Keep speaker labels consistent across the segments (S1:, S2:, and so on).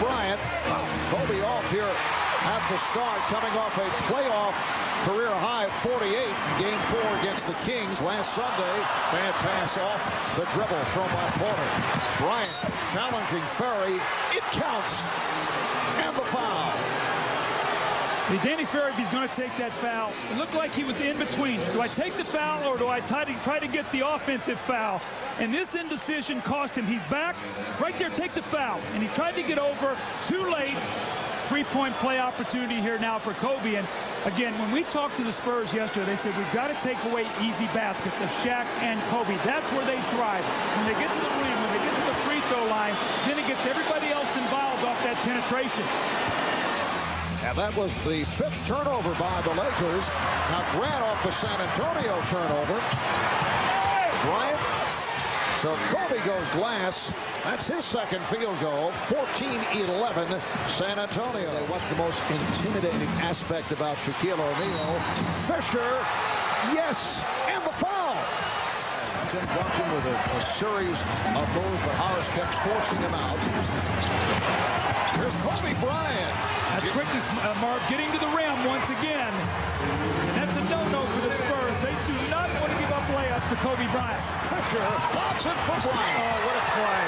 S1: Bryant. Kobe off here at the start, coming off a playoff career high 48 in Game 4 against the Kings last Sunday. Bad pass off the dribble thrown by Porter. Bryant challenging Ferry. It counts. And the foul.
S2: Danny Ferry, if he's going to take that foul, it looked like he was in between. Do I take the foul or do I try to get the offensive foul? And this indecision cost him. He's back. Right there, take the foul. And he tried to get over. Too late. Three-point play opportunity here now for Kobe. And again, when we talked to the Spurs yesterday, they said we've got to take away easy baskets of Shaq and Kobe. That's where they thrive. When they get to the rim, when they get to the free throw line, then it gets everybody else involved off that penetration.
S1: And that was the 5th turnover by the Lakers. Now Grant off the San Antonio turnover. Bryant. So Kobe goes glass. That's his second field goal. 14-11 San Antonio. What's the most intimidating aspect about Shaquille O'Neal? Fisher. Yes. And the foul. Tim Duncan with a series of moves, but Horace kept forcing him out. Here's Kobe Bryant.
S2: That's quickness, Marv, getting to the rim once again. And that's a no-no for the Spurs. They do not want to give up layups to Kobe Bryant.
S1: Fisher lobs it for Bryant.
S2: Oh, what a play.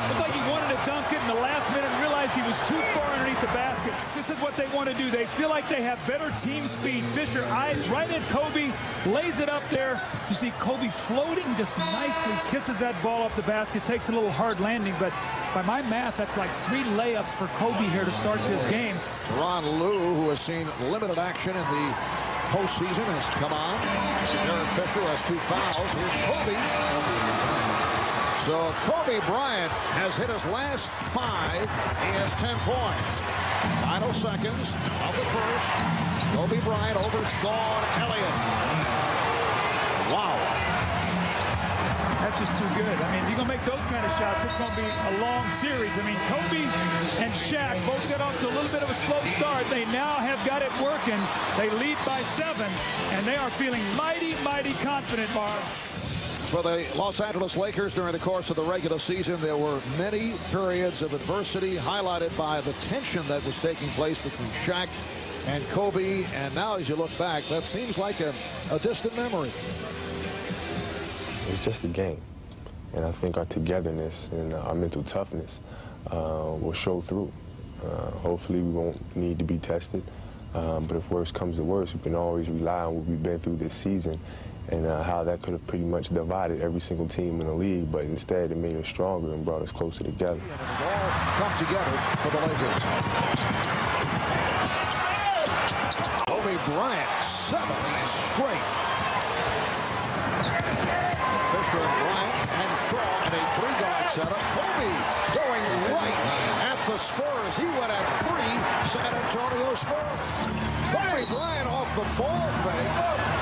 S2: Looked like he wanted to dunk it in the last minute and realized he was too far underneath the basket. This is what they want to do. They feel like they have better team speed. Fisher eyes right at Kobe, lays it up there. You see Kobe floating, just nicely kisses that ball up the basket, takes a little hard landing, but by my math, that's like 3 layups for Kobe here to start this game.
S1: Ron Lou, who has seen limited action in the postseason, has come on. Derek Fisher has 2 fouls. Here's Kobe. So Kobe Bryant has hit his last 5. He has 10 points. Final seconds of the first. Kobe Bryant over Sean Elliott. Wow.
S2: That's just too good. I mean, you're going to make those kind of shots, it's going to be a long series. I mean, Kobe and Shaq both got off to a little bit of a slow start. They now have got it working. They lead by 7, and they are feeling mighty, mighty confident, Marv.
S1: For the Los Angeles Lakers during the course of the regular season, there were many periods of adversity highlighted by the tension that was taking place between Shaq and Kobe. And now, as you look back, that seems like a distant memory.
S3: It's just a game, and I think our togetherness and our mental toughness will show through. Hopefully we won't need to be tested, but if worse comes to worse, we can always rely on what we've been through this season and how that could have pretty much divided every single team in the league, but instead it made us stronger and brought us closer together.
S1: And it has all come together for the Lakers. Kobe Bryant, 7 straight. Fisher and Bryant and Shaw in a 3-guard setup. Kobe going right at the Spurs. He went at 3 San Antonio Spurs. Kobe Bryant off the ball fake.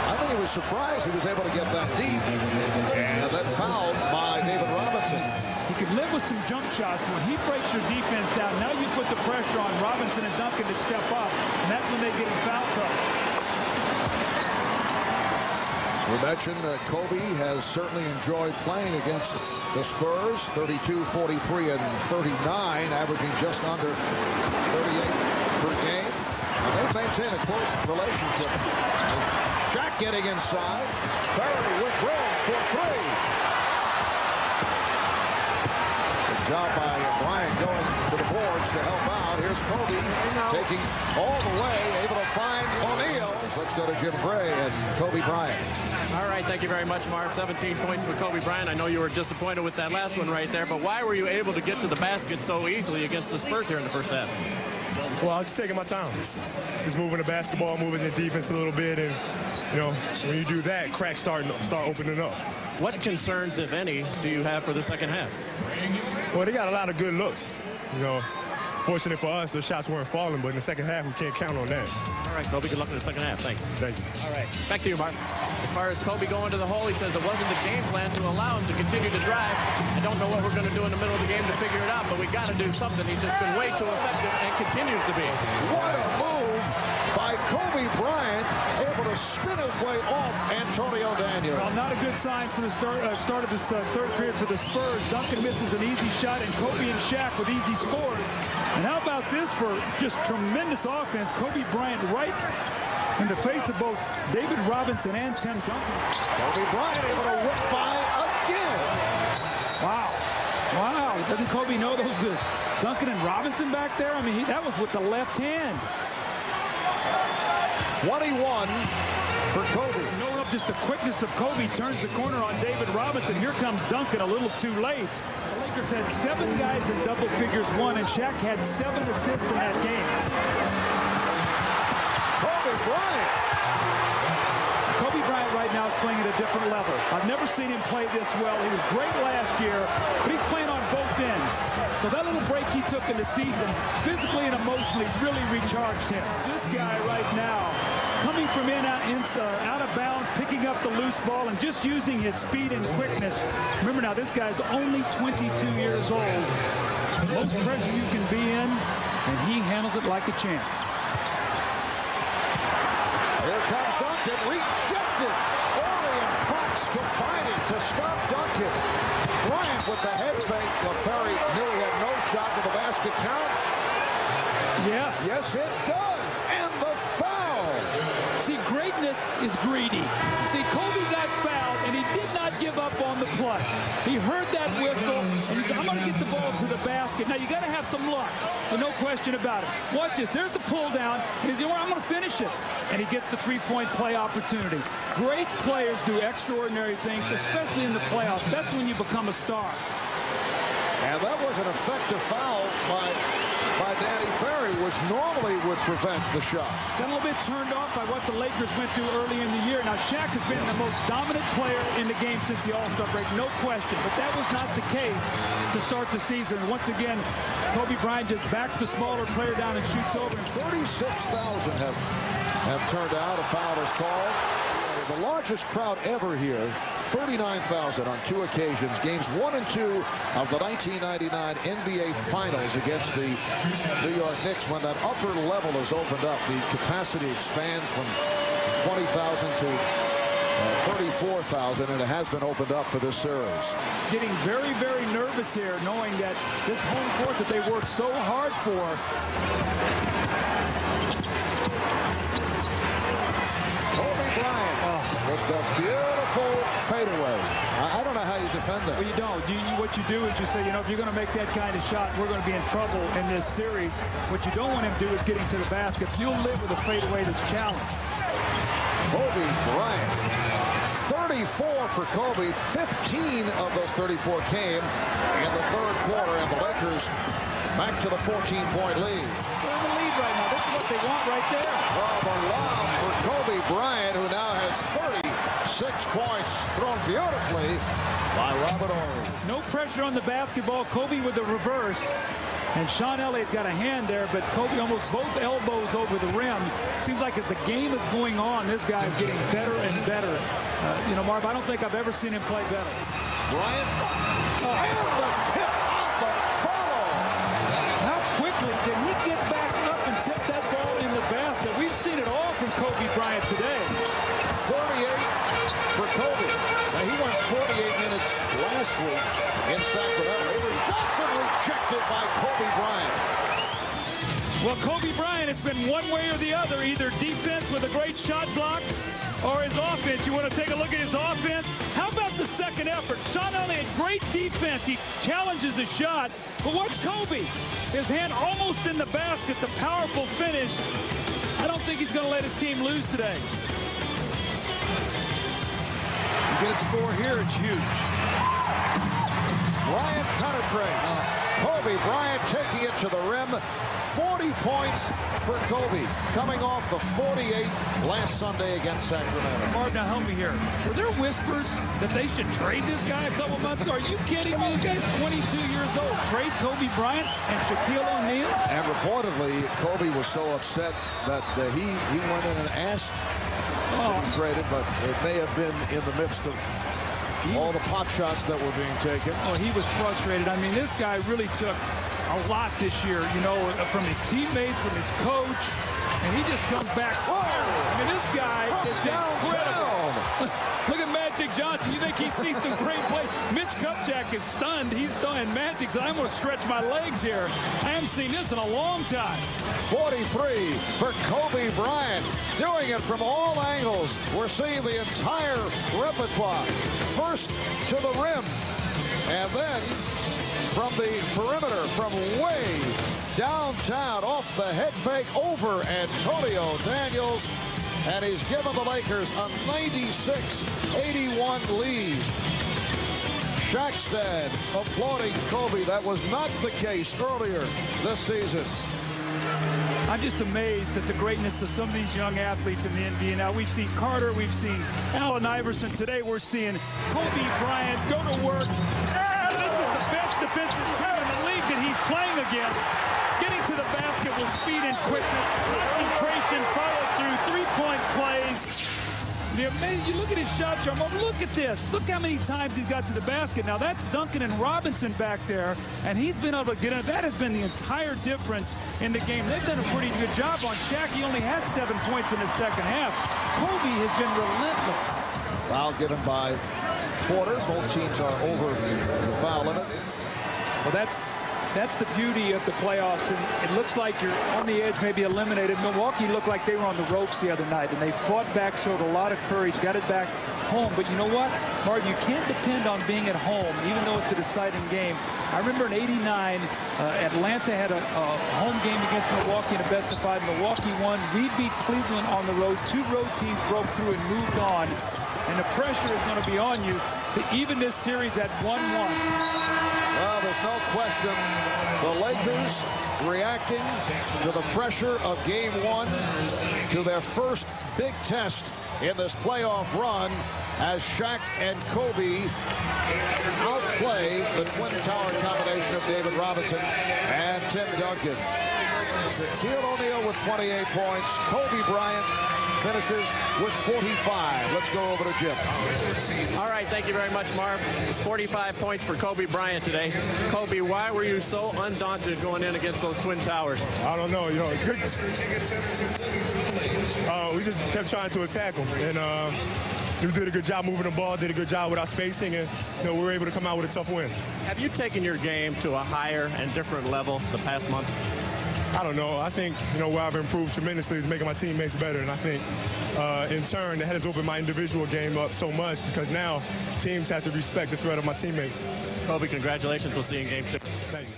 S1: I think he was surprised he was able to get that deep. And then fouled by David Robinson.
S2: You could live with some jump shots. When he breaks your defense down, now you put the pressure on Robinson and Duncan to step up. And that's when they get in foul trouble.
S1: We mentioned Kobe has certainly enjoyed playing against the Spurs. 32, 43, and 39, averaging just under 38 per game. And they've maintained a close relationship. Shaq getting inside. Ferry with room for 3. Good job by Bryant going to the boards to help out. Here's Kobe taking all the way, able to find O'Neal. Let's go to Jim Gray and Kobe Bryant.
S4: All right, thank you very much, Marv. 17 points for Kobe Bryant. I know you were disappointed with that last one right there, but why were you able to get to the basket so easily against the Spurs here in the first half?
S5: Well, I was just taking my time. Just moving the basketball, moving the defense a little bit, and, you know, when you do that, cracks start opening up.
S4: What concerns, if any, do you have for the second half?
S5: Well, they got a lot of good looks. You know, fortunate for us, the shots weren't falling, but in the second half, we can't count on that.
S4: All right, Kobe, good luck in the second half. Thanks.
S5: Thank you.
S4: All right, back to you, Mark. As far as Kobe going to the hole, he says it wasn't the game plan to allow him to continue to drive. I don't know what we're going to do in the middle of the game to figure it out, but we got to do something. He's just been way too effective and continues to be.
S1: What a move by Kobe Bryant able to spin his way off Antonio Daniels.
S2: Well, not a good sign for the start of this third period for the Spurs. Duncan misses an easy shot, and Kobe and Shaq with easy scores. And how about this for just tremendous offense? Kobe Bryant right in the face of both David Robinson and Tim Duncan.
S1: Kobe Bryant able to whip by again.
S2: Wow. Wow. Doesn't Kobe know those Duncan and Robinson back there? I mean, that was with the left hand.
S1: 21 for Kobe.
S2: No, just the quickness of Kobe turns the corner on David Robinson. Here comes Duncan a little too late. The Lakers had 7 guys in double figures won, and Shaq had 7 assists in that game.
S1: Kobe Bryant.
S2: Kobe Bryant right now is playing at a different level. I've never seen him play this well. He was great last year, but he's playing on both ends. So that little break he took in the season, physically and emotionally, really recharged him. This guy right now, coming from out of bounds, picking up the loose ball, and just using his speed and quickness. Remember now, this guy's only 22 years old. Most pressure you can be in, and he handles it like a champ.
S1: Here comes Duncan, rejected. Orley and Fox combining to stop Duncan. Bryant with the head fake. LaFerry knew he had no shot to the basket count.
S2: Yes.
S1: Yes, it does. And the foul.
S2: See, greatness is greedy. See, Kobe got fouled, and he did not give up on the play. He heard that whistle, and he said, I'm going to get the ball to the basket. Now, you got to have some luck, but no question about it. Watch this. There's the pull down, and he's going, I'm going to finish it. And he gets the three-point play opportunity. Great players do extraordinary things, especially in the playoffs. That's when you become a star.
S1: And that was an effective foul by Danny Ferry, which normally would prevent the shot.
S2: Got a little bit turned off by what the Lakers went through early in the year. Now, Shaq has been the most dominant player in the game since the All-Star break, no question. But that was not the case to start the season. Once again, Kobe Bryant just backs the smaller player down and shoots over.
S1: 36,000 have turned out. A foul is called. The largest crowd ever here, 39,000 on 2 occasions. Games 1 and 2 of the 1999 NBA Finals against the New York Knicks. When that upper level is opened up, the capacity expands from 20,000 to 34,000, and it has been opened up for this series.
S2: Getting very, very nervous here, knowing that this home court that they worked so hard for.
S1: Kobe Bryant with the beautiful fadeaway. I don't know how you defend that.
S2: Well, you don't. What you do is you say, you know, if you're going to make that kind of shot, we're going to be in trouble in this series. What you don't want him to do is getting to the basket. You'll live with a fadeaway that's challenged.
S1: Kobe Bryant. 34 for Kobe. 15 of those 34 came in the third quarter, and the Lakers back to the 14-point lead.
S2: They're in the lead right now. This is what they want right there.
S1: Well, the lob for Kobe Bryant, who now has 36 points, thrown beautifully by Robert Horry.
S2: No pressure on the basketball. Kobe with the reverse. And Sean Elliott got a hand there, but Kobe almost both elbows over the rim. Seems like as the game is going on, this guy's getting better and better. You know, Marv, I don't think I've ever seen him play better.
S1: Bryant, and the tip on the follow.
S2: How quickly did he get back up and tip that ball in the basket? We've seen it all from Kobe Bryant today.
S1: 38 for Kobe. Now, he went 48 minutes last week in Sacramento. Avery Johnson rejected by Kobe Bryant.
S2: Well, Kobe Bryant, it's been one way or the other, either defense with a great shot block or his offense. You want to take a look at his offense? How about the second effort? Sean Elliott, great defense. He challenges the shot. But watch Kobe. His hand almost in the basket, the powerful finish. I don't think he's going to let his team lose today. You get a score here, it's huge.
S1: Bryant penetrates. Kobe Bryant taking it to the rim. 40 points for Kobe, coming off the 48 last Sunday against Sacramento.
S2: Marv, now help me here. Were there whispers that they should trade this guy a couple months ago? Are you kidding me? This guy's 22 years old. Trade Kobe Bryant and Shaquille O'Neal?
S1: And reportedly, Kobe was so upset that he went in and asked to be traded, but it may have been in the midst of all the pot shots that were being taken.
S2: Oh, he was frustrated. I mean, this guy really took a lot this year, you know, from his teammates, from his coach, and he just comes back firing. I mean, this guy is incredible. Look at Magic Johnson. You think he sees some great play? Mitch Kupchak is stunned. He's stunned. And Magic said, I'm going to stretch my legs here. I haven't seen this in a long time.
S1: 43 for Kobe Bryant. Doing it from all angles. We're seeing the entire repertoire. First to the rim. And then from the perimeter, from way downtown, off the head fake over Antonio Daniels. And he's given the Lakers a 96-81 lead. Shackstad applauding Kobe. That was not the case earlier this season.
S2: I'm just amazed at the greatness of some of these young athletes in the NBA. Now, we've seen Carter, we've seen Allen Iverson. Today, we're seeing Kobe Bryant go to work. This is the best defensive team in the league that he's playing against. Getting to the basket with speed and quickness, concentration, follow through, three-point plays. You look at his shot, Jarmo. Look at this. Look how many times he's got to the basket. Now, that's Duncan and Robinson back there, and he's been able to get it. That has been the entire difference in the game. They've done a pretty good job on Shaq. He only has 7 points in the second half. Kobe has been relentless.
S1: Foul given by Porter. Both teams are over the foul limit.
S2: Well, that's the beauty of the playoffs, and it looks like you're on the edge, maybe eliminated. Milwaukee looked like they were on the ropes the other night, and they fought back, showed a lot of courage, got it back home. But you know what, Martin, you can't depend on being at home, even though it's a deciding game. I remember in '89, Atlanta had a home game against Milwaukee in a best-of-5. Milwaukee won. We beat Cleveland on the road. 2 road teams broke through and moved on, and the pressure is going to be on you to even this series at 1-1.
S1: Well, there's no question the Lakers reacting to the pressure of Game 1, to their first big test in this playoff run as Shaq and Kobe outplay the Twin Tower combination of David Robinson and Tim Duncan. Shaquille O'Neal with 28 points. Kobe Bryant finishes with 45. Let's go over to Jim.
S4: All right, thank you very much, Marv. 45 points for Kobe Bryant today. Kobe, why were you so undaunted going in against those Twin Towers?
S5: I don't know. You know, it's good. We just kept trying to attack them, and we did a good job moving the ball, did a good job with our spacing, and we were able to come out with a tough win.
S4: Have you taken your game to a higher and different level the past month?
S5: I don't know. I think, where I've improved tremendously is making my teammates better. And I think, in turn, that has opened my individual game up so much because now teams have to respect the threat of my teammates.
S4: Kobe, congratulations. We'll see you in Game 6.
S5: Thank you.